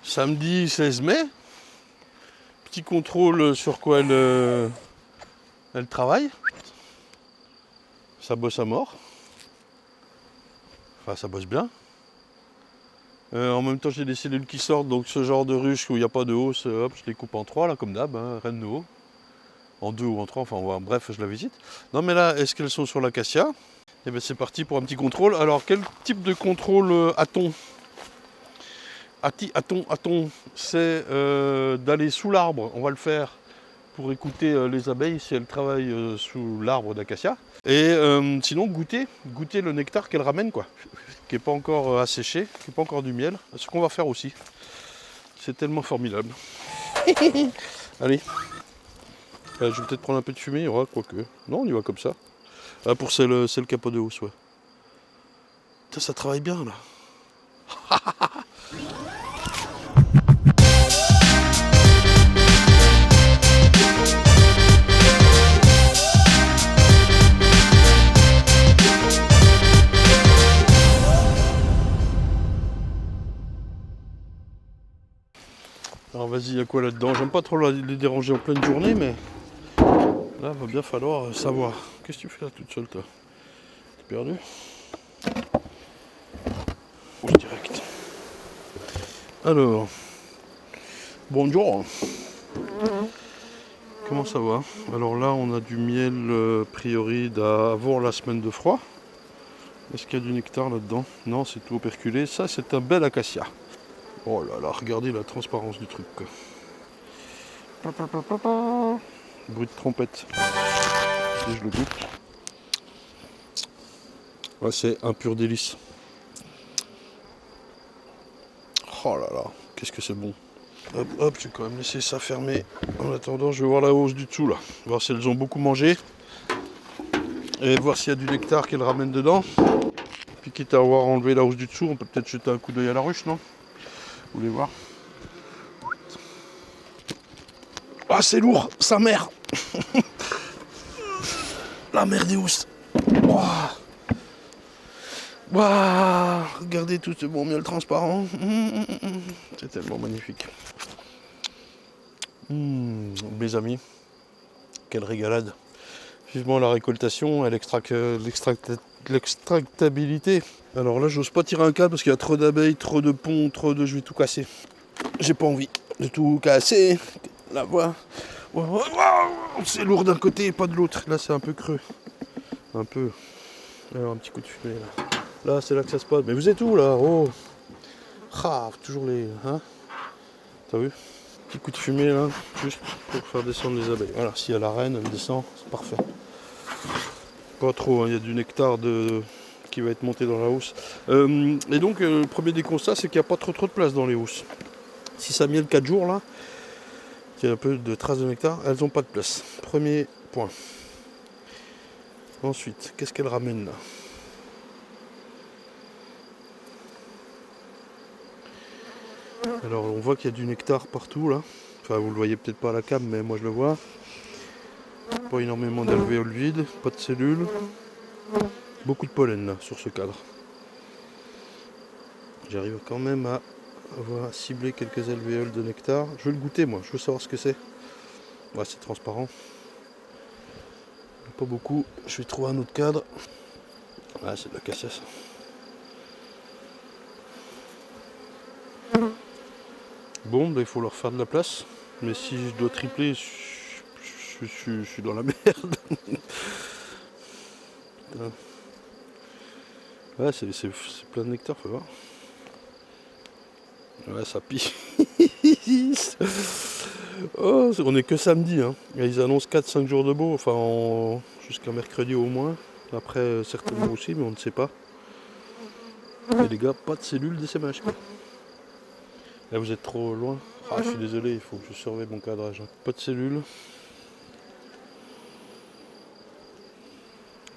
Samedi 16 mai. Petit contrôle sur quoi elle travaille. Ça bosse à mort. Enfin, ça bosse bien. En même temps, j'ai des cellules qui sortent, donc ce genre de ruche où il n'y a pas de hausse, hop, je les coupe en 3, là, comme d'hab, hein, reine de haut. En 2 ou en 3, enfin, bref, je la visite. Non, mais là, est-ce qu'elles sont sur l'acacia? Eh bien, c'est parti pour un petit contrôle. Alors, quel type de contrôle a-t-on? C'est d'aller sous l'arbre, on va le faire pour écouter les abeilles si elles travaillent sous l'arbre d'acacia. Et sinon, goûter le nectar qu'elles ramènent, quoi, qui n'est pas encore asséché, qui n'est pas encore du miel. Ce qu'on va faire aussi. C'est tellement formidable. Allez. Je vais peut-être prendre un peu de fumée, il y aura quoique. Non, on y va comme ça. Ah, pour c'est le capot de hausse, ouais. Putain, ça travaille bien, là. Alors vas-y, il y a quoi là-dedans? J'aime pas trop les déranger en pleine journée, mais là, va bien falloir savoir. Qu'est-ce que tu fais là toute seule, toi? T'es perdu? Bouge direct. Alors, bonjour. Comment ça va? Alors là, on a du miel a priori d'avant la semaine de froid. Est-ce qu'il y a du nectar là-dedans? Non, c'est tout operculé. Ça, c'est un bel acacia. Oh là là, regardez la transparence du truc, quoi. Bruit de trompette. Si je le goûte. Ouais, c'est un pur délice. Oh là là, qu'est-ce que c'est bon. Hop, hop, je vais quand même laisser ça fermer. En attendant, je vais voir la hausse du dessous, là. Voir si elles ont beaucoup mangé. Et voir s'il y a du nectar qu'elles ramènent dedans. Puis quitte à avoir enlevé la hausse du dessous, on peut peut-être jeter un coup d'œil à la ruche, non? Vous voulez voir? Ah, c'est lourd, sa mère. La mère des housses. Ouah. Ouah. Regardez tout ce bon miel transparent. C'est tellement magnifique. Mes amis, quelle régalade. Vivement la récoltation et l'extractabilité. Alors là, j'ose pas tirer un câble parce qu'il y a trop d'abeilles, trop de ponts, je vais tout casser. J'ai pas envie de tout casser. La voix. Wow, c'est lourd d'un côté et pas de l'autre. Là, c'est un peu creux. Un peu. Alors, un petit coup de fumée là. Là, c'est là que ça se passe. Mais vous êtes où là? Oh. Ah, toujours les. Hein? T'as vu? Petit coup de fumée là, juste pour faire descendre les abeilles. Voilà, s'il y a la reine, elle descend, c'est parfait. Pas trop, il y a du nectar qui va être monté dans la housse. Et donc, le premier des constats, c'est qu'il n'y a pas trop de place dans les housses. Si ça miel 4 jours là, il y a un peu de traces de nectar, elles n'ont pas de place. Premier point. Ensuite, qu'est-ce qu'elles ramènent là? Alors, on voit qu'il y a du nectar partout là. Enfin, vous le voyez peut-être pas à la cam, mais moi je le vois. Pas énormément d'alvéoles vides, pas de cellules. Beaucoup de pollen là sur ce cadre. J'arrive quand même à cibler quelques alvéoles de nectar. Je veux le goûter moi, je veux savoir ce que c'est. Ouais, c'est transparent. Pas beaucoup. Je vais trouver un autre cadre. Ah, c'est de l'acacia ça. Bon, bah, il faut leur faire de la place. Mais si je dois tripler, je suis dans la merde. Ouais, c'est plein de nectar, faut voir. Ouais, ça pisse. Oh, on est que samedi, hein. Et ils annoncent 4-5 jours de beau, enfin jusqu'à mercredi au moins. Après, certainement aussi, mais on ne sait pas. Et les gars, pas de cellules d'SMH. Là, vous êtes trop loin. Ah, je suis désolé, il faut que je surveille mon cadrage. Pas de cellules.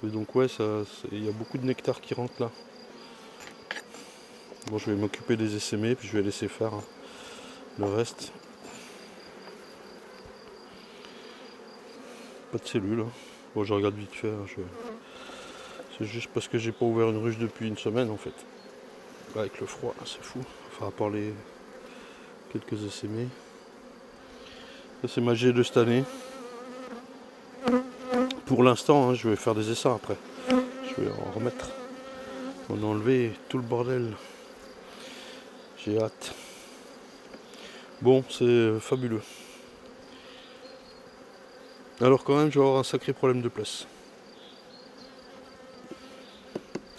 Et donc, ouais, il y a beaucoup de nectar qui rentre là. Bon, je vais m'occuper des SME, puis je vais laisser faire le reste. Pas de cellules. Hein. Bon, je regarde vite fait. Hein, c'est juste parce que j'ai pas ouvert une ruche depuis une semaine en fait. Avec le froid, c'est fou. Enfin, à part les quelques essaimés. Ça c'est ma G de cette année. Pour l'instant, hein, je vais faire des essais après. Je vais en remettre. On a enlevé tout le bordel. J'ai hâte. Bon, c'est fabuleux. Alors quand même, je vais avoir un sacré problème de place.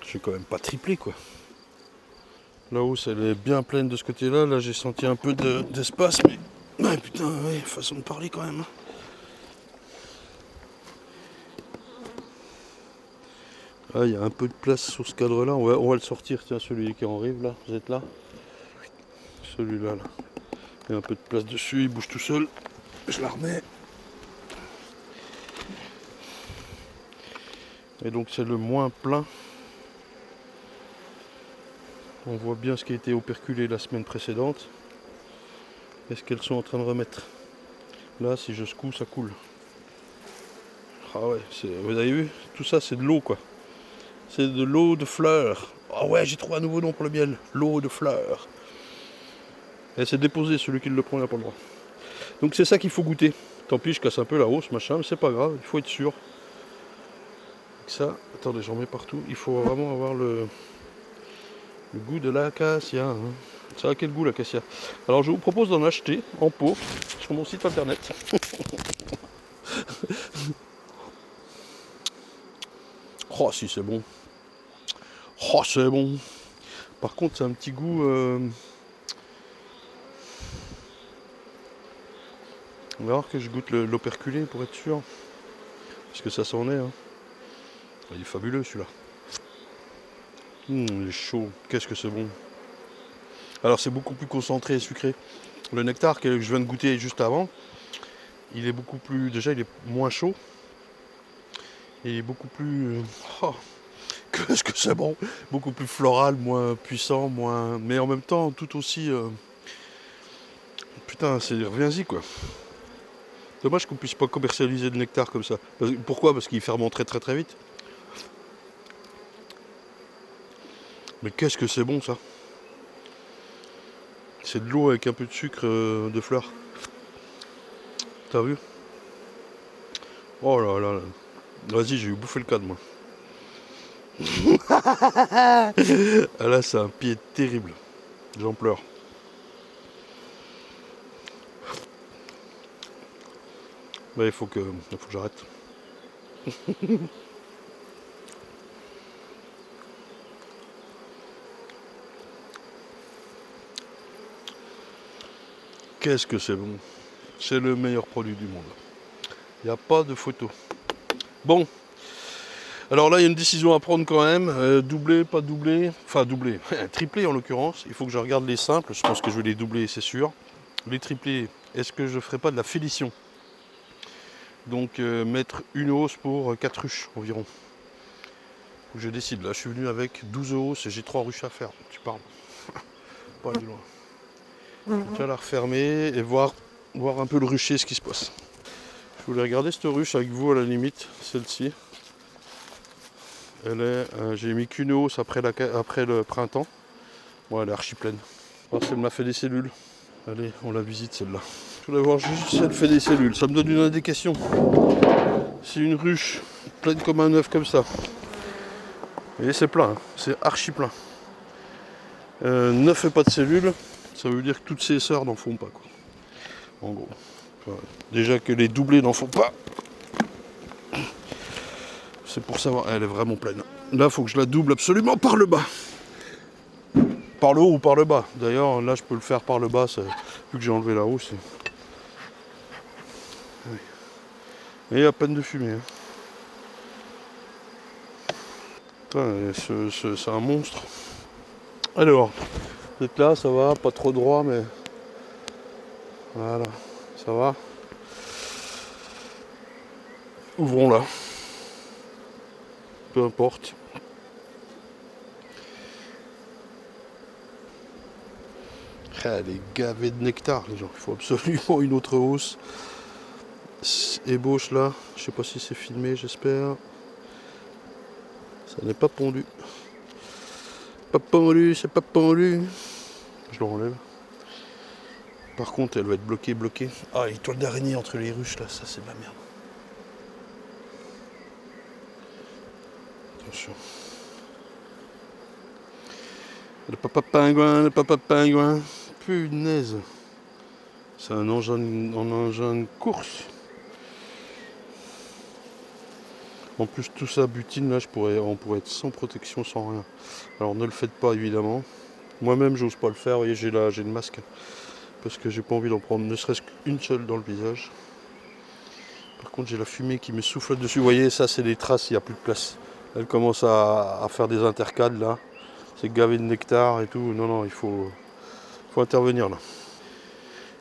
Je vais quand même pas tripler quoi. La hausse elle est bien pleine de ce côté-là. Là j'ai senti un peu d'espace, mais ouais, putain, ouais, façon de parler quand même. Ah, il y a un peu de place sur ce cadre-là. On va le sortir. Tiens, celui qui est en rive là. Vous êtes là? Celui-là, là. Il y a un peu de place dessus. Il bouge tout seul. Je la remets. Et donc c'est le moins plein. On voit bien ce qui a été operculé la semaine précédente. Et ce qu'elles sont en train de remettre. Là, si je secoue, ça coule. Ah ouais, vous avez vu? Tout ça, c'est de l'eau, quoi. C'est de l'eau de fleurs. Ah ouais, j'ai trouvé un nouveau nom pour le miel. L'eau de fleurs. Et c'est déposé, celui qui le prend, il n'a pas le droit. Donc c'est ça qu'il faut goûter. Tant pis, je casse un peu la hausse, machin, mais c'est pas grave, il faut être sûr. Ça, attendez, j'en mets partout. Il faut vraiment avoir le goût de l'acacia. Hein. Ça a quel goût l'acacia? Alors je vous propose d'en acheter en pot sur mon site internet. Oh si c'est bon. Oh c'est bon. Par contre c'est un petit goût... On va voir que je goûte l'operculé pour être sûr. Parce que ça s'en est. Hein. Il est fabuleux celui-là. Il est chaud. Qu'est-ce que c'est bon. Alors c'est beaucoup plus concentré et sucré. Le nectar que je viens de goûter juste avant, il est beaucoup plus... Déjà il est moins chaud. Et il est beaucoup plus... Oh, qu'est-ce que c'est bon. Beaucoup plus floral, moins puissant, moins... Mais en même temps tout aussi... Putain, reviens-y quoi. Dommage qu'on puisse pas commercialiser le nectar comme ça. Pourquoi? Parce qu'il fermente très très très vite. Mais qu'est-ce que c'est bon ça. C'est de l'eau avec un peu de sucre de fleurs. T'as vu? Oh là là là. Vas-y, j'ai eu bouffé le cadre moi. Ah là, c'est un pied terrible. J'en pleure. Bah, il faut que j'arrête. Qu'est-ce que c'est bon. C'est le meilleur produit du monde. Il n'y a pas de photo. Bon. Alors là, il y a une décision à prendre quand même. Doubler, pas doubler. Enfin, doubler. Tripler en l'occurrence. Il faut que je regarde les simples. Je pense que je vais les doubler, c'est sûr. Les triplés, est-ce que je ne ferai pas de la félition? Donc mettre une hausse pour 4 ruches environ. Faut que je décide. Là, je suis venu avec 12 hausses et j'ai 3 ruches à faire. Tu parles. Pas aller loin. Je vais la refermer et voir un peu le rucher, ce qui se passe. Je voulais regarder cette ruche avec vous à la limite, celle-ci. Elle est, j'ai mis qu'une hausse après le printemps. Bon, elle est archi pleine. Parce qu'elle m'a fait des cellules. Allez, on la visite celle-là. Je voulais voir juste si elle fait des cellules. Ça me donne une indication. C'est une ruche pleine comme un œuf comme ça. Et c'est plein, hein. C'est archi plein. Ne fait pas de cellules. Ça veut dire que toutes ses sœurs n'en font pas, quoi. En gros. Enfin, déjà que les doublés n'en font pas. C'est pour savoir. Elle est vraiment pleine. Là, il faut que je la double absolument par le bas. Par le haut ou par le bas. D'ailleurs, là, je peux le faire par le bas. Vu que j'ai enlevé la hausse. Oui. Et il y a peine de fumée. Hein. Putain, c'est un monstre. Alors, vous êtes là, ça va, pas trop droit, mais voilà, ça va. Ouvrons-la. Peu importe. Elle est gavée de nectar, les gens. Il faut absolument une autre hausse. Ébauche là. Je sais pas si c'est filmé, j'espère. Ça n'est pas pondu. Pas pondu, c'est pas pondu. Je le relève. Par contre, elle va être bloquée. Ah, les toiles d'araignée entre les ruches, là, ça c'est de la merde. Attention. Le papa pingouin. Punaise. C'est un engin de course. En plus, tout ça butine, là, on pourrait être sans protection, sans rien. Alors, ne le faites pas, évidemment. Moi-même, j'ose pas le faire. Vous voyez, j'ai le masque. Parce que j'ai pas envie d'en prendre ne serait-ce qu'une seule dans le visage. Par contre, j'ai la fumée qui me souffle dessus. Vous voyez, ça, c'est des traces, il n'y a plus de place. Elle commence à faire des intercales, là. C'est gavé de nectar et tout. Non, il faut intervenir, là.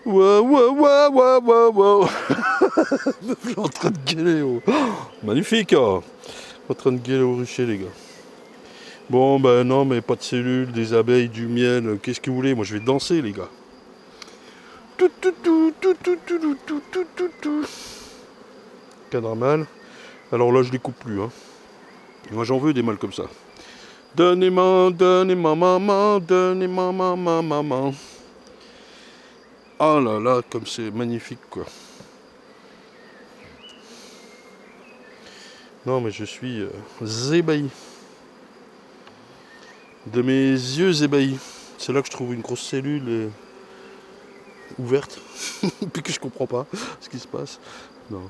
Wow. Je suis en train de gueuler. Oh. Magnifique. Oh. En train de gueuler au rucher, les gars. Bon, ben non, mais pas de cellules, des abeilles, du miel. Qu'est-ce que vous voulez? Moi, je vais danser, les gars. Cadre mâle. Alors là, je les coupe plus. Hein. Moi, j'en veux des mâles comme ça. Donnez-moi, maman, donnez-moi, maman. Oh là là, comme c'est magnifique, quoi. Non, mais je suis ébahi. De mes yeux ébahis. C'est là que je trouve une grosse cellule ouverte. Puis que je comprends pas ce qui se passe. Non,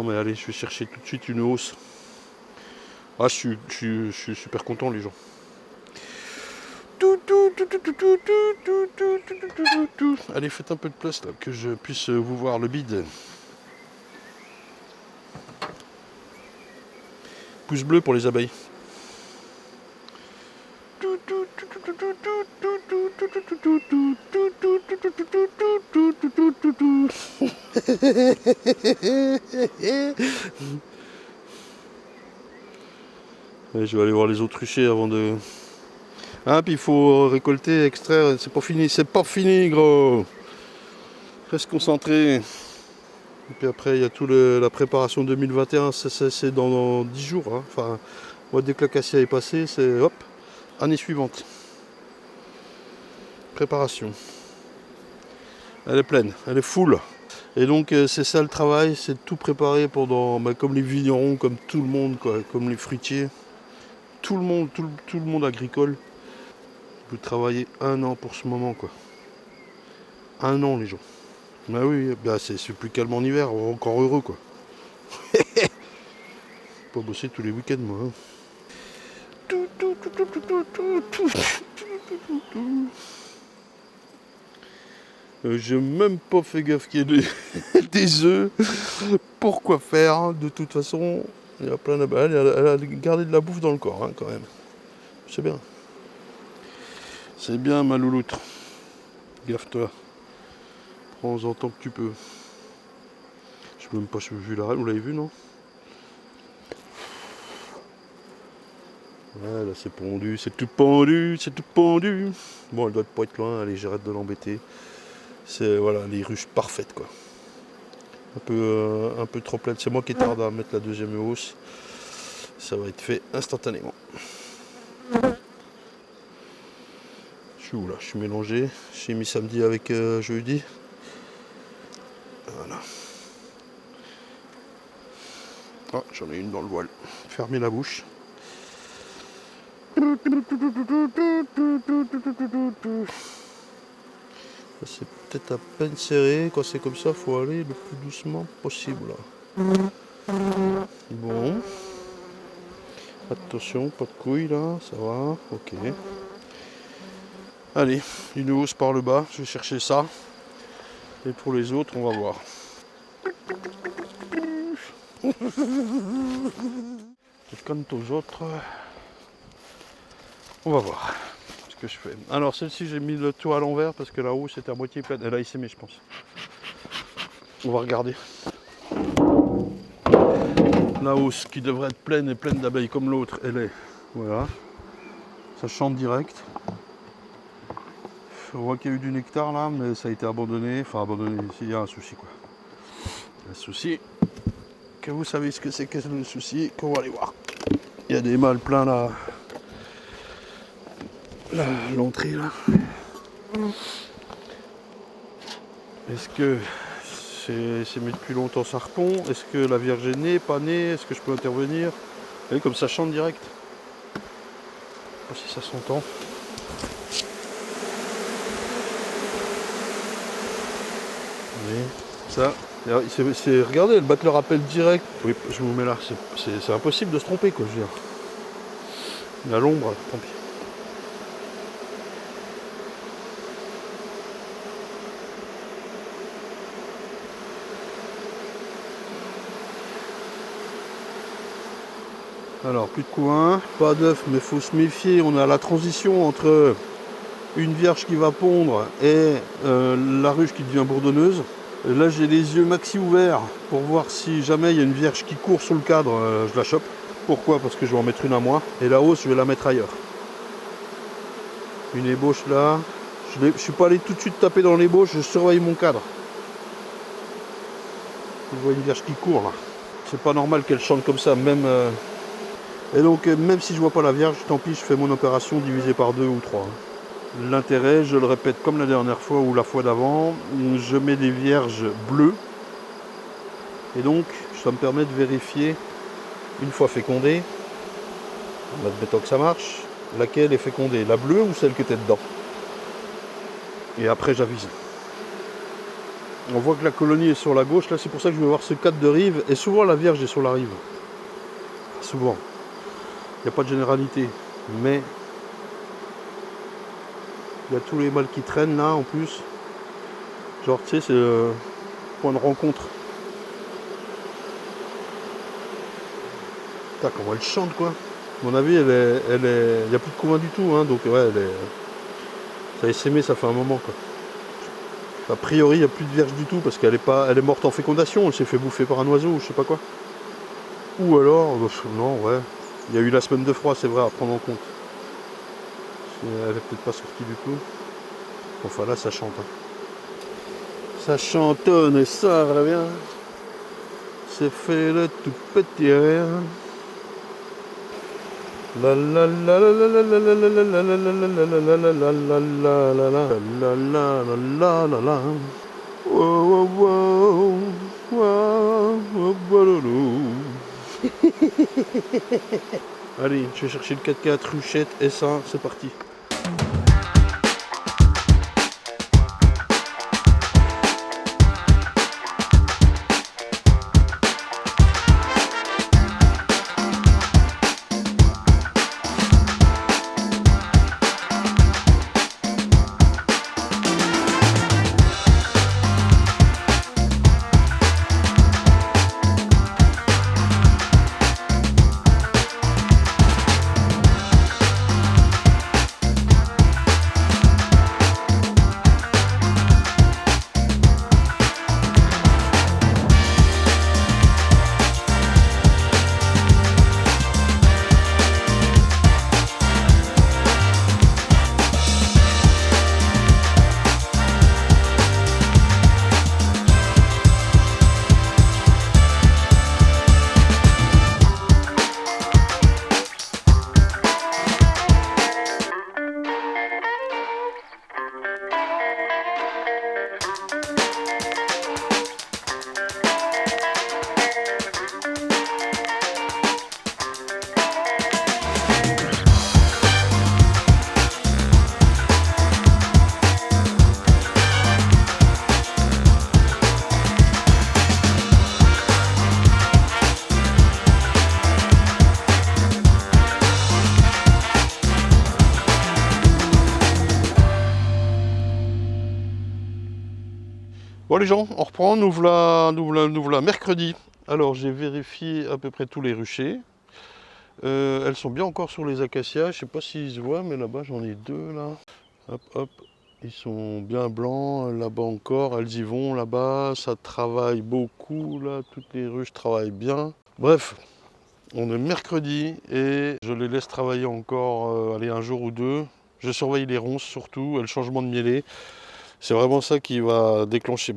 mais allez, je vais chercher tout de suite une hausse. Ah, je suis super content, les gens. Allez, faites un peu de place là, que je puisse vous voir le bide. Pouce bleu pour les abeilles. Et je vais aller voir les autres ruchers avant de... Ah, puis il faut récolter, extraire, c'est pas fini, gros. Reste concentré. Et puis après, il y a tout la préparation 2021, c'est dans 10 jours. Hein. Enfin, moi, dès que la cassia est passée, c'est hop, année suivante. Préparation. Elle est pleine, elle est full. Et donc, c'est ça le travail, c'est de tout préparer pendant, comme les vignerons, comme tout le monde, quoi, comme les fruitiers. Tout le monde agricole. Vous travaillez 1 an pour ce moment, quoi. 1 an, les gens. Bah oui, bah c'est plus calme en hiver, encore heureux, quoi. Pas bosser tous les week-ends, moi. Hein. J'ai même pas fait gaffe qu'il y ait des œufs. Pourquoi faire? De toute façon, il y a plein d'abeilles. Elle a gardé de la bouffe dans le corps, hein, quand même. C'est bien. C'est bien, ma louloutre. Gaffe-toi. Prends-en tant que tu peux. Je sais même pas si j'ai vu la reine. Vous l'avez vu, non? Ouais, là c'est pondu, c'est tout pendu, c'est tout pendu. Bon, elle doit pas être loin, allez, j'arrête de l'embêter. C'est, voilà, les ruches parfaites, quoi. Un peu trop pleine. C'est moi qui tarde à mettre la deuxième hausse. Ça va être fait instantanément. Je suis où là? Je suis mélangé. J'ai mis samedi avec jeudi. Voilà. Ah, j'en ai une dans le voile. Fermez la bouche. C'est peut-être à peine serré. Quand c'est comme ça, il faut aller le plus doucement possible. Bon. Attention, pas de couilles là, ça va, ok. Allez, une hausse par le bas, je vais chercher ça. Et pour les autres, on va voir. Et quant aux autres, on va voir ce que je fais. Alors celle-ci, j'ai mis le toit à l'envers parce que la hausse était à moitié pleine. Elle a essaimé, je pense. On va regarder. La hausse qui devrait être pleine et pleine d'abeilles comme l'autre, elle est. Voilà. Ça chante direct. On voit qu'il y a eu du nectar là, mais ça a été abandonné. Enfin abandonné, il y a un souci quoi. Un souci. Que vous savez ce que c'est que le souci, qu'on va aller voir. Il y a des mâles pleins là. L'entrée là. Est-ce que c'est mis depuis longtemps, ça repond? Est-ce que la Vierge est née, pas née? Est-ce que je peux intervenir? Vous voyez, comme ça chante direct. Je sais pas si ça s'entend. Ça, regardez, le battre le rappel direct. Oui, je vous mets là, c'est impossible de se tromper, quoi, je veux dire. Il a l'ombre, tant pis. Alors, plus de couin, pas d'œuf, mais faut se méfier. On a la transition entre une vierge qui va pondre et la ruche qui devient bourdonneuse. Là, j'ai les yeux maxi ouverts pour voir si jamais il y a une vierge qui court sur le cadre, je la chope. Pourquoi? Parce que je vais en mettre une à moi. Et la hausse, je vais la mettre ailleurs. Une ébauche là. Je ne suis pas allé tout de suite taper dans l'ébauche, je surveille mon cadre. Je vois une vierge qui court là. C'est pas normal qu'elle chante comme ça, même... Et donc, même si je vois pas la vierge, tant pis, je fais mon opération divisée par 2 ou 3. L'intérêt, je le répète comme la dernière fois ou la fois d'avant, je mets des vierges bleues. Et donc, ça me permet de vérifier, une fois fécondée, admettons que ça marche, laquelle est fécondée, la bleue ou celle qui était dedans. Et après, j'avise. On voit que la colonie est sur la gauche, là c'est pour ça que je vais voir ce cadre de rive, et souvent la vierge est sur la rive. Souvent. Il n'y a pas de généralité, mais il y a tous les mâles qui traînent là en plus. Genre, tu sais, c'est le point de rencontre. Putain, comment elle chante, quoi. À mon avis, il n'y a plus de couvain du tout, hein, donc ouais, ça a essaimé, ça fait un moment, quoi. A priori, il n'y a plus de vierge du tout parce qu'elle est morte en fécondation, elle s'est fait bouffer par un oiseau ou je sais pas quoi. Ou alors, non, ouais, il y a eu la semaine de froid, c'est vrai, à prendre en compte. Elle n'est peut-être pas sortie du tout. Enfin là, ça chante. Hein. Ça chantonne et ça va bien. C'est fait le tout petit rien. La la la la la la la la la la la la la la la la la la la. Wow wow wow wow. Allez, je vais chercher le 4x4, ruchette, et ça, c'est parti. Bon les gens, on reprend, nous voilà mercredi. Alors j'ai vérifié à peu près tous les ruchers. Elles sont bien encore sur les acacias, je sais pas s'ils se voient, mais là-bas j'en ai deux là. Hop hop, ils sont bien blancs, là-bas encore, elles y vont, là-bas, ça travaille beaucoup, là, toutes les ruches travaillent bien. Bref, on est mercredi et je les laisse travailler encore allez, un jour ou deux. Je surveille les ronces surtout, et le changement de mielet. C'est vraiment ça qui va déclencher.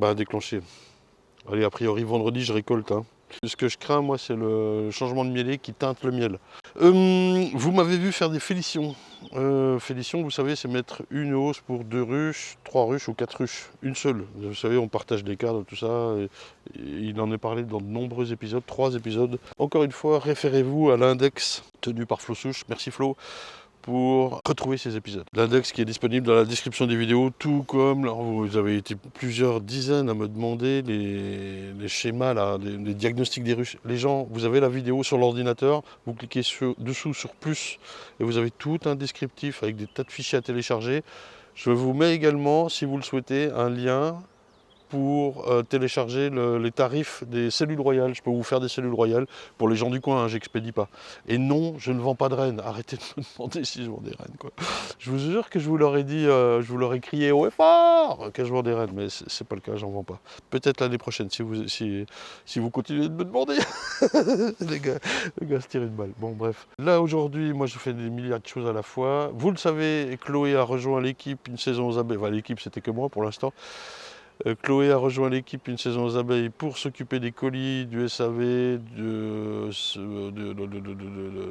Allez, a priori, vendredi, je récolte. Hein. Ce que je crains, moi, c'est le changement de mielet qui teinte le miel. Vous m'avez vu faire des félicions. Félition, vous savez, c'est mettre une hausse pour 2 ruches, 3 ruches ou 4 ruches. Une seule. Vous savez, on partage des cadres, tout ça. Et il en est parlé dans de nombreux épisodes, 3 épisodes. Encore une fois, référez-vous à l'index tenu par Flo Souche. Merci Flo, pour retrouver ces épisodes. L'index qui est disponible dans la description des vidéos, tout comme, alors vous avez été plusieurs dizaines à me demander les schémas, là, les diagnostics des ruches. Les gens, vous avez la vidéo sur l'ordinateur, vous cliquez dessous sur plus et vous avez tout un descriptif avec des tas de fichiers à télécharger. Je vous mets également, si vous le souhaitez, un lien pour télécharger les tarifs des cellules royales. Je peux vous faire des cellules royales pour les gens du coin, hein, j'expédie pas. Et non, je ne vends pas de rennes. Arrêtez de me demander si je vends des rennes, quoi. Je vous jure que je vous l'aurais dit, je vous l'aurais crié haut et fort que je vends des rennes, mais c'est pas le cas, j'en vends pas. Peut-être l'année prochaine, si vous continuez de me demander. les gars se tirent une balle. Bon, bref. Là, aujourd'hui, moi, je fais des milliards de choses à la fois. Vous le savez, Chloé a rejoint l'équipe une saison aux abeilles. Enfin, l'équipe, c'était que moi pour l'instant. Chloé a rejoint l'équipe une saison aux abeilles pour s'occuper des colis, du SAV,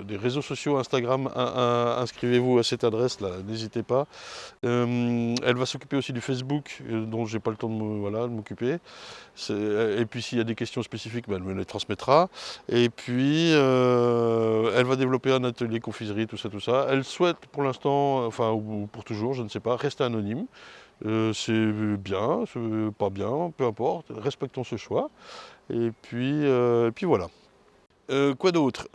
des réseaux sociaux, Instagram. Inscrivez-vous à cette adresse-là, n'hésitez pas. Elle va s'occuper aussi du Facebook, dont j'ai pas le temps de m'occuper. Et puis s'il y a des questions spécifiques, elle me les transmettra. Et puis elle va développer un atelier confiserie, tout ça. Elle souhaite pour l'instant, enfin ou pour toujours, je ne sais pas, rester anonyme. C'est bien, c'est pas bien, peu importe, respectons ce choix. Et puis voilà. Quoi d'autre?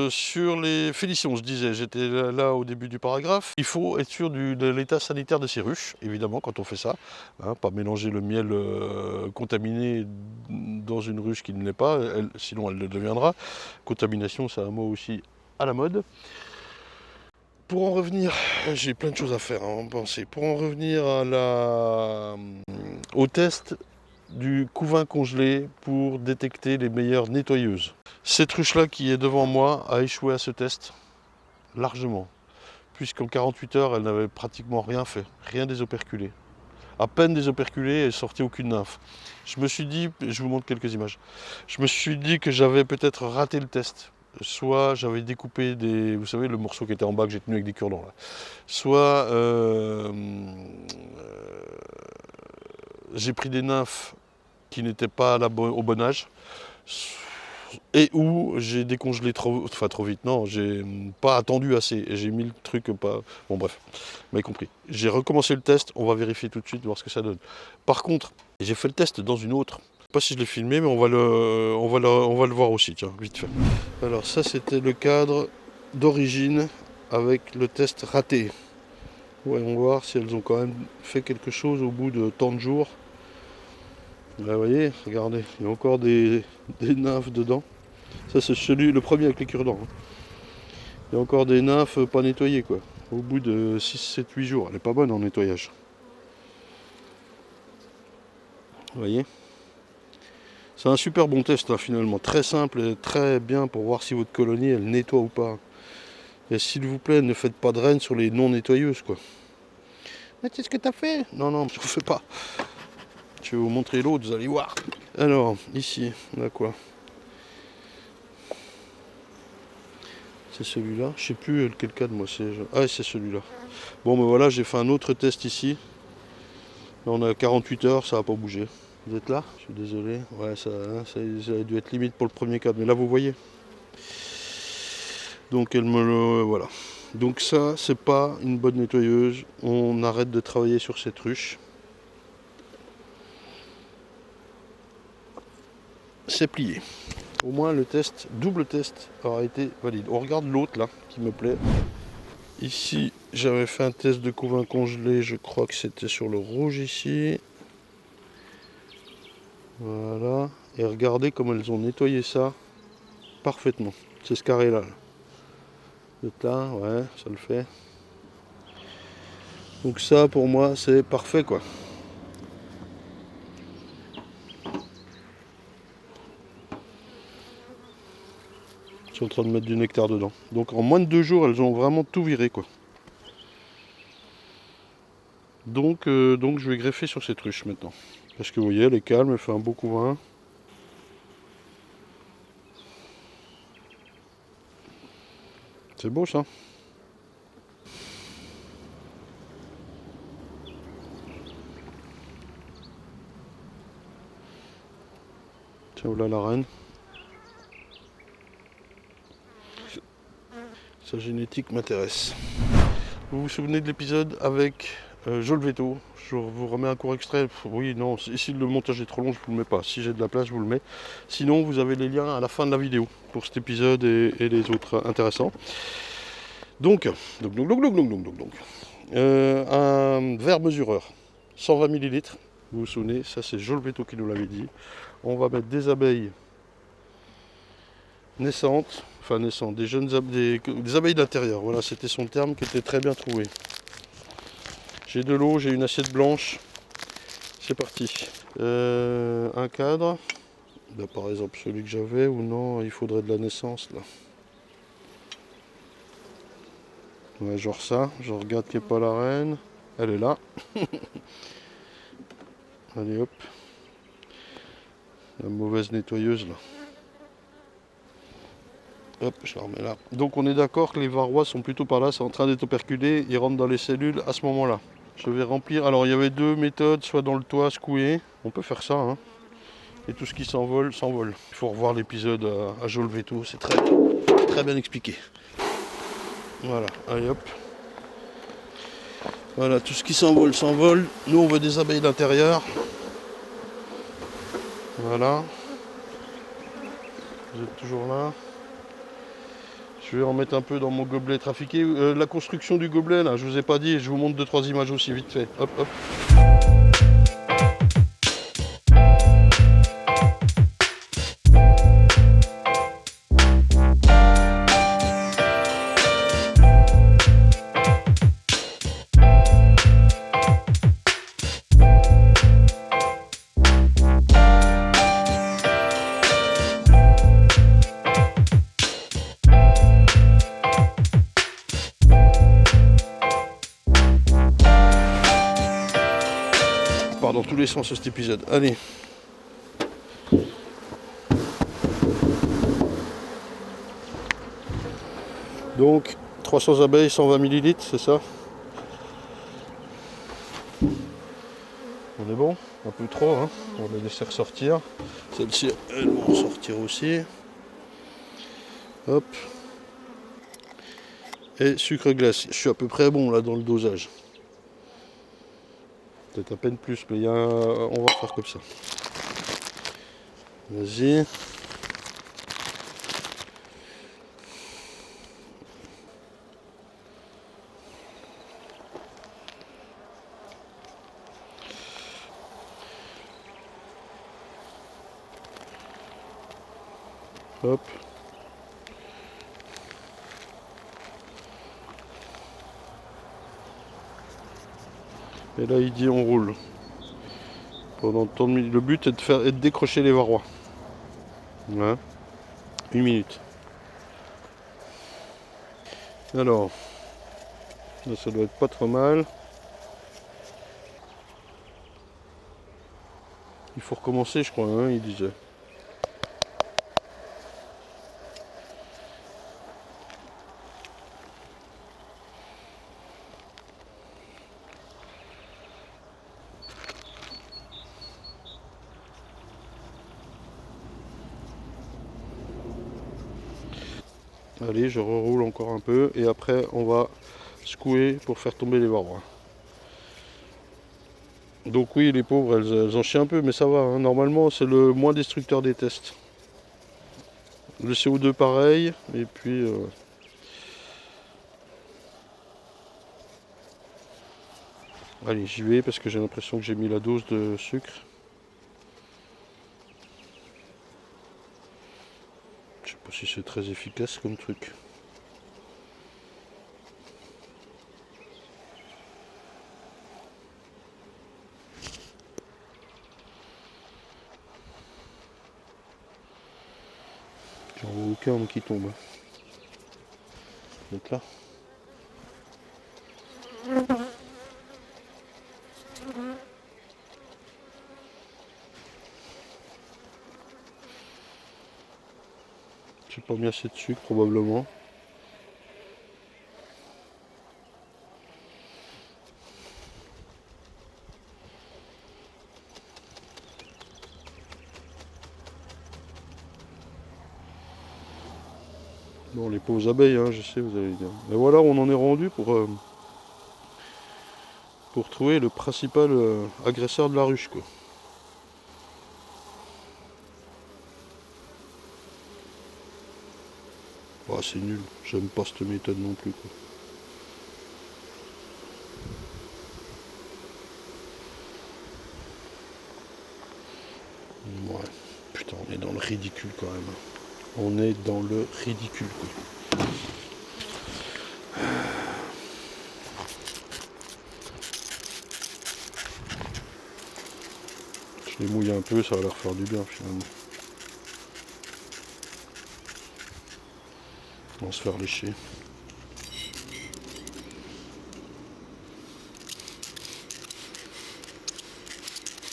Sur les félicions, je disais, j'étais là au début du paragraphe. Il faut être sûr de l'état sanitaire de ces ruches, évidemment, quand on fait ça. Hein, pas mélanger le miel contaminé dans une ruche qui ne l'est pas, sinon elle le deviendra. Contamination, c'est un mot aussi à la mode. Pour en revenir, j'ai plein de choses à faire, hein, penser. Pour en revenir au test du couvain congelé pour détecter les meilleures nettoyeuses. Cette ruche-là qui est devant moi a échoué à ce test, largement, puisqu'en 48 heures, elle n'avait pratiquement rien fait, rien des operculés. À peine des operculés, elle sortait aucune nymphe. Je me suis dit, je vous montre quelques images, je me suis dit que j'avais peut-être raté le test. Soit j'avais découpé vous savez, le morceau qui était en bas que j'ai tenu avec des cure-dents là. Soit j'ai pris des nymphes qui n'étaient pas au bon âge. Et où j'ai décongelé trop vite, non, j'ai pas attendu assez, et j'ai mis le truc pas... Bon bref, vous m'avez compris. J'ai recommencé le test, on va vérifier tout de suite, voir ce que ça donne. Par contre, j'ai fait le test dans une autre. Je sais pas si je l'ai filmé, mais on va le voir aussi, tiens, vite fait. Alors ça, c'était le cadre d'origine avec le test raté. Voyons voir si elles ont quand même fait quelque chose au bout de tant de jours. Là, vous voyez, regardez, il y a encore des nymphes dedans. Ça, c'est le premier avec les cure-dents. Hein. Il y a encore des nymphes pas nettoyées, quoi. Au bout de 6, 7, 8 jours. Elle est pas bonne en nettoyage. Vous voyez? C'est un super bon test, hein, finalement. Très simple et très bien pour voir si votre colonie, elle nettoie ou pas. Et s'il vous plaît, ne faites pas de reine sur les non nettoyeuses, quoi. Mais qu'est-ce que t'as fait? Non, je ne fais pas. Je vais vous montrer l'autre, vous allez voir. Alors, ici, on a quoi? C'est celui-là. Je sais plus quel cadre moi c'est. Ah, c'est celui-là. Bon, ben voilà, j'ai fait un autre test ici. Là, on a 48 heures, ça va pas bouger. Vous êtes là? Je suis désolé. Ouais, ça a dû être limite pour le premier cadre. Mais là, vous voyez. Donc, elle me le. Voilà. Donc, ça, c'est pas une bonne nettoyeuse. On arrête de travailler sur cette ruche. C'est plié. Au moins le test, double test, aura été valide. On regarde l'autre là, qui me plaît. Ici, j'avais fait un test de couvain congelé, je crois que c'était sur le rouge ici. Voilà. Et regardez comme elles ont nettoyé ça parfaitement. C'est ce carré là. Là, ouais, ça le fait. Donc ça, pour moi, c'est parfait quoi. Je suis en train de mettre du nectar dedans. Donc en moins de 2 jours, elles ont vraiment tout viré quoi. Donc je vais greffer sur cette ruche maintenant. Parce que vous voyez, elle est calme, elle fait un beau couvain. C'est beau ça. Tiens, voilà la reine. Sa génétique m'intéresse. Vous vous souvenez de l'épisode avec Jolveto? Je vous remets un court extrait. Oui, non, si le montage est trop long, je vous le mets pas. Si j'ai de la place, je vous le mets. Sinon, vous avez les liens à la fin de la vidéo pour cet épisode et les autres intéressants. Donc, un verre mesureur, 120 ml. Vous vous souvenez, ça c'est Jolveto qui nous l'avait dit. On va mettre des abeilles naissantes, des jeunes des abeilles d'intérieur. Voilà, c'était son terme qui était très bien trouvé. J'ai de l'eau, j'ai une assiette blanche. C'est parti. Un cadre. Là, par exemple, celui que j'avais, ou non, il faudrait de la naissance là. Ouais, genre ça. Je regarde qu'il n'y ait pas la reine. Elle est là. Allez hop. La mauvaise nettoyeuse là. Hop, je la remets là. Donc on est d'accord que les varrois sont plutôt par là, c'est en train d'être operculé, ils rentrent dans les cellules à ce moment-là. Je vais remplir. Alors il y avait deux méthodes, soit dans le toit, secouer. On peut faire ça, hein. Et tout ce qui s'envole, s'envole. Il faut revoir l'épisode à Jolveto, c'est très bien expliqué. Voilà, allez hop. Voilà, tout ce qui s'envole, s'envole. Nous on veut des abeilles d'intérieur. Voilà. Vous êtes toujours là. Je vais en mettre un peu dans mon gobelet trafiqué. La construction du gobelet, là, je vous ai pas dit, je vous montre 2-3 images aussi vite fait. Hop, hop. Dans tous les sens cet épisode. Allez. Donc 300 abeilles, 120 ml, c'est ça? On est bon? Un peu trop, hein? On va les laisser ressortir. Celles-ci, elles vont sortir aussi. Hop. Et sucre glace. Je suis à peu près bon là dans le dosage. Peut-être à peine plus, mais on va faire comme ça. Vas-y. Hop. Et là il dit on roule. Pendant tant de minutes. Le but est de décrocher les varrois. Voilà. 1 minute. Alors, là, ça doit être pas trop mal. Il faut recommencer, je crois, hein, il disait. Allez, je reroule encore un peu et après on va secouer pour faire tomber les varrois. Donc oui, les pauvres, elles en chient un peu, mais ça va, hein. Normalement c'est le moins destructeur des tests. Le CO2 pareil, et puis... Allez, j'y vais parce que j'ai l'impression que j'ai mis la dose de sucre. Je sais pas si c'est très efficace comme truc. J'en vois aucun qui tombe. Donc là. J'ai pas mis assez de sucre probablement. Bon, les pauvres abeilles, hein, je sais, vous allez dire. Mais voilà, on en est rendu pour trouver le principal agresseur de la ruche, quoi. Oh, c'est nul, j'aime pas cette méthode non plus, quoi. Ouais, putain, on est dans le ridicule quand même. On est dans le ridicule, quoi. Je les mouille un peu, ça va leur faire du bien finalement. On va se faire lécher.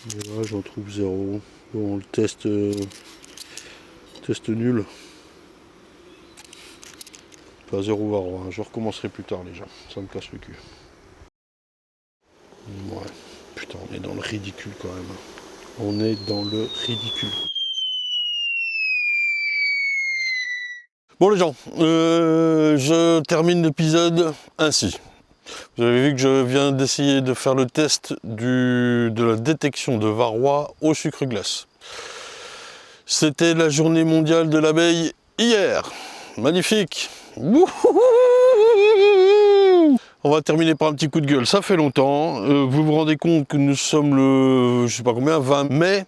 Et là, j'en trouve 0. Bon, le test nul. Pas 0 varroa, hein. Je recommencerai plus tard les gens, ça me casse le cul. Ouais, putain, on est dans le ridicule quand même. On est dans le ridicule. Bon les gens, je termine l'épisode ainsi. Vous avez vu que je viens d'essayer de faire le test de la détection de varroa au sucre glace. C'était la journée mondiale de l'abeille hier. Magnifique. On va terminer par un petit coup de gueule. Ça fait longtemps. Vous vous rendez compte que nous sommes le, je sais pas combien, 20 mai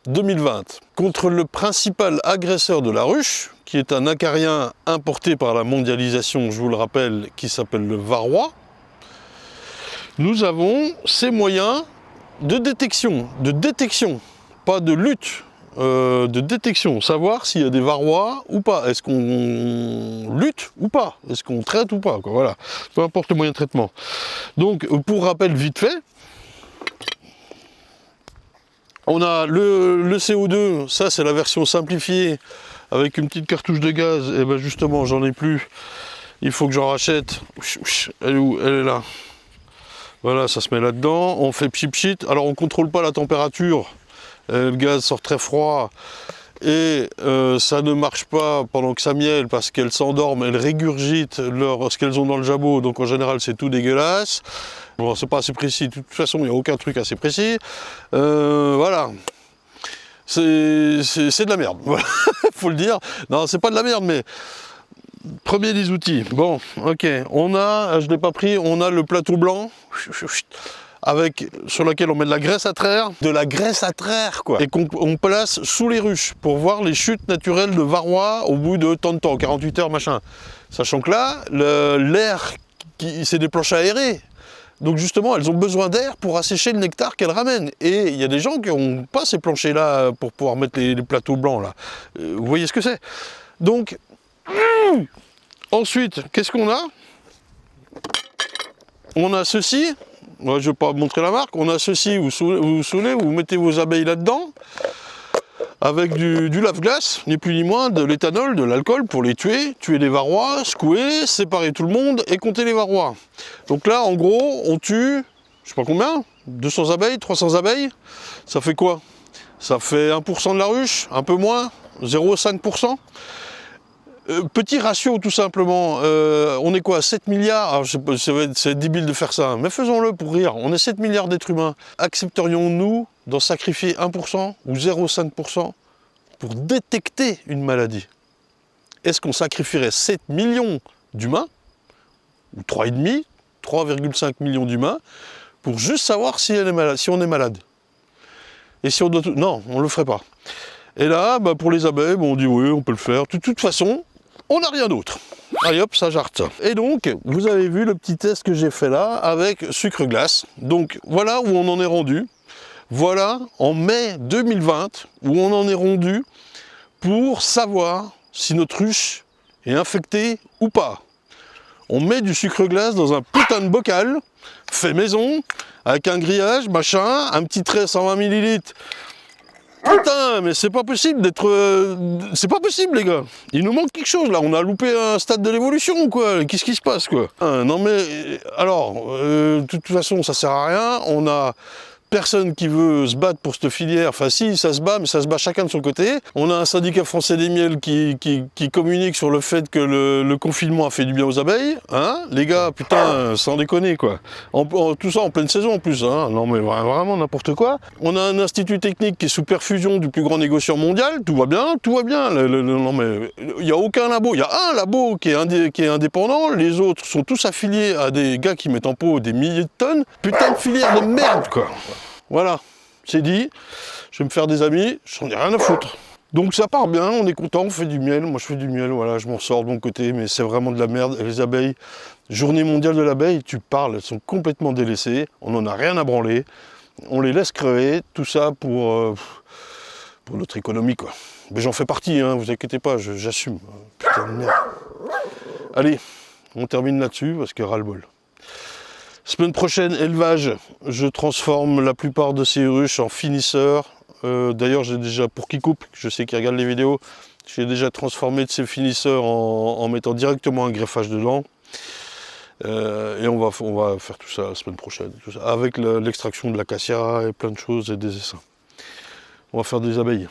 2020. Contre le principal agresseur de la ruche, qui est un acarien importé par la mondialisation, je vous le rappelle, qui s'appelle le varroa, nous avons ces moyens de détection, pas de lutte, de détection, savoir s'il y a des varrois ou pas, est-ce qu'on lutte ou pas, est-ce qu'on traite ou pas, quoi, voilà, peu importe le moyen de traitement. Donc, pour rappel vite fait, on a le CO2, ça c'est la version simplifiée, avec une petite cartouche de gaz, et ben justement j'en ai plus, il faut que j'en rachète, elle est où? Elle est là. Voilà, ça se met là-dedans, on fait pchit. Alors on ne contrôle pas la température, le gaz sort très froid et ça ne marche pas pendant que ça mielle parce qu'elles s'endorment, elles régurgitent ce qu'elles ont dans le jabot, donc en général c'est tout dégueulasse. Bon, c'est pas assez précis, de toute façon il n'y a aucun truc assez précis. Voilà, c'est de la merde, voilà. Faut le dire. Non, c'est pas de la merde, mais... Premier des outils, bon, ok, on a, je ne l'ai pas pris, on a le plateau blanc, sur lequel on met de la graisse à traire, quoi, et qu'on place sous les ruches pour voir les chutes naturelles de varroa au bout de tant de temps, 48 heures, machin. Sachant que là, l'air, c'est des planches aérées, donc justement, elles ont besoin d'air pour assécher le nectar qu'elles ramènent. Et il y a des gens qui n'ont pas ces planchers-là pour pouvoir mettre les plateaux blancs, là. Vous voyez ce que c'est? Donc... Ensuite, qu'est-ce qu'on a? On a ceci, moi je ne vais pas montrer la marque, on a ceci, vous vous souvenez, vous mettez vos abeilles là-dedans, avec du lave-glace, ni plus ni moins, de l'éthanol, de l'alcool pour les tuer les varrois, secouer, séparer tout le monde et compter les varrois. Donc là, en gros, on tue, je sais pas combien, 200 abeilles, 300 abeilles, ça fait quoi? Ça fait 1% de la ruche, un peu moins, 0,5%. Petit ratio tout simplement, on est quoi, 7 milliards, alors c'est débile de faire ça, hein, mais faisons-le pour rire, on est 7 milliards d'êtres humains. Accepterions-nous d'en sacrifier 1% ou 0,5% pour détecter une maladie? Est-ce qu'on sacrifierait 7 millions d'humains, ou 3,5, 3,5 millions d'humains, pour juste savoir si on est malade? Et si on doit... Non, on ne le ferait pas. Et là, bah, pour les abeilles, bon, on dit oui, on peut le faire. De toute façon, on n'a rien d'autre. Allez hop, ça jarte. Et donc, vous avez vu le petit test que j'ai fait là avec sucre glace. Donc, voilà où on en est rendu. Voilà, en mai 2020, où on en est rendu pour savoir si notre ruche est infectée ou pas. On met du sucre glace dans un putain de bocal, fait maison, avec un grillage, machin, un petit trait 120 ml. Putain, mais c'est pas possible d'être... c'est pas possible, les gars. Il nous manque quelque chose, là. On a loupé un stade de l'évolution, quoi. Qu'est-ce qui se passe, quoi? Non, mais... Alors, de toute façon, ça sert à rien. On a personne qui veut se battre pour cette filière. Enfin si, ça se bat, mais ça se bat chacun de son côté. On a un syndicat français des miels qui communique sur le fait que le confinement a fait du bien aux abeilles. Hein, les gars, putain, sans déconner quoi. Tout ça en pleine saison en plus. Hein. Non mais vraiment n'importe quoi. On a un institut technique qui est sous perfusion du plus grand négociant mondial. Tout va bien, tout va bien. Non mais il n'y a aucun labo. Il y a un labo qui est indépendant. Les autres sont tous affiliés à des gars qui mettent en pot des milliers de tonnes. Putain de filière de merde quoi. Voilà, c'est dit, je vais me faire des amis, j'en ai rien à foutre. Donc ça part bien, on est content, on fait du miel, moi je fais du miel, voilà, je m'en sors de mon côté, mais c'est vraiment de la merde. Et les abeilles, journée mondiale de l'abeille, tu parles, elles sont complètement délaissées, on n'en a rien à branler, on les laisse crever, tout ça pour notre économie quoi. Mais j'en fais partie, hein, vous inquiétez pas, j'assume. Putain de merde. Allez, on termine là-dessus, parce que ras-le-bol. Semaine prochaine, élevage, je transforme la plupart de ces ruches en finisseurs. D'ailleurs, j'ai déjà, pour qui coupe, je sais qu'il regarde les vidéos, j'ai déjà transformé de ces finisseurs en mettant directement un greffage dedans. Et on va faire tout ça la semaine prochaine, avec l'extraction de l'acacia et plein de choses et des essaims. On va faire des abeilles.